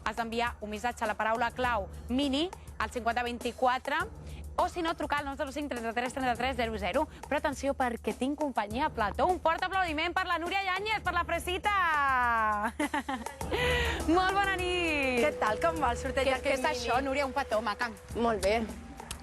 has d'enviar un missatge a la paraula clau mini al 5024 o si no, trucar al 905 33 33 00. Però atenció, perquè tinc companyia a plató. Un fort aplaudiment per la Núria Yáñez, per la Fresita! Molt bona nit! Què tal, com va el sorteig Què aquest és això, Núria? Un petó, maca. Molt bé.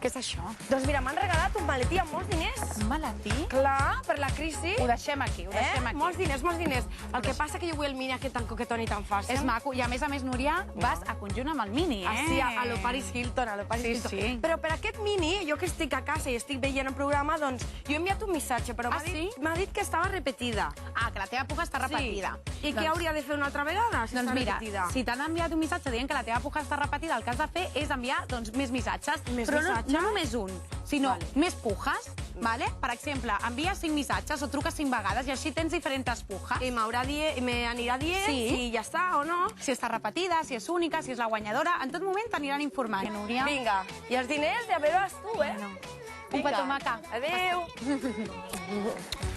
Què és això? Doncs mira, m'han regalat un maletí amb molts diners. Un maletí? Clar, per la crisi. Ho deixem aquí, ho deixem aquí. Molts diners, molts diners. El que passa que jo vull el mini aquest tan coquetón i tan fàcil. És maco. I a més, Núria, vas a conjunt amb el mini, eh? Sí, a lo Paris Hilton, a lo Paris Hilton. Sí. Però per aquest mini, jo que estic a casa i estic veient el programa, doncs jo he enviat un missatge, però m'ha dit que estava repetida. Ah, que la teva puja està repetida. I què hauria de fer una altra vegada, si està repetida? Si t'han enviat un missatge dient que la teva puja està repetida, el que has de fer és enviar més missatges. Però no només un, sinó més pujes. Per exemple, envia 5 missatges o truca 5 vegades i així tens diferents pujes. I m'anirà dient si ja està o no. Si està repetida, si és única, si és la guanyadora. En tot moment t'aniran informant. Vinga, i els diners ja veuràs tu, eh? Un petó, maca. Adéu.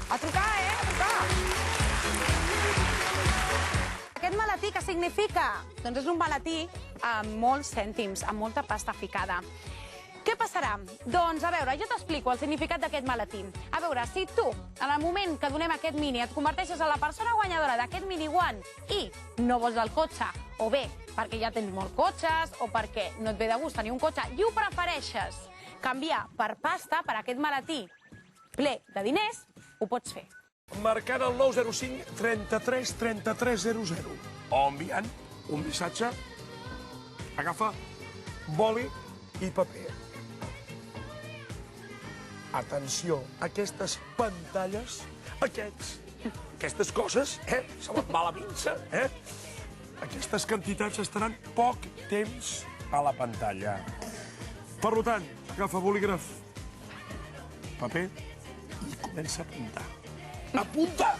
A trucar, eh? A trucar. Aquest maletí què significa? Doncs és un maletí amb molts cèntims, amb molta pasta ficada. Què passarà? Doncs, a veure, jo t'explico el significat d'aquest maletí. A veure, si tu, en el moment que donem aquest mini, et converteixes en la persona guanyadora d'aquest mini one i no vols el cotxe, o bé perquè ja tens molts cotxes, o perquè no et ve de gust tenir un cotxe i ho prefereixes canviar per pasta, per aquest maletí ple de diners, ho pots fer. Marcant el 905 33 33 00 o enviant un missatge, agafa boli i paper. Atenció, aquestes pantalles, aquestes coses, se les va la pinça, Aquestes quantitats estaran poc temps a la pantalla. Per tant, agafa bolígraf, paper i comença a apuntar. Apunta!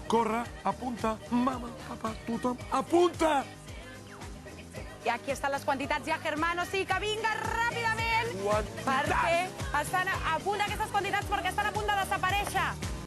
Corre, apunta, mama, papa, tothom, apunta! I aquí estan les quantitats ja, Germán, o sigui que vinga ràpidament, perquè estan a punt d'aquestes quantitats, perquè estan a punt de desaparèixer.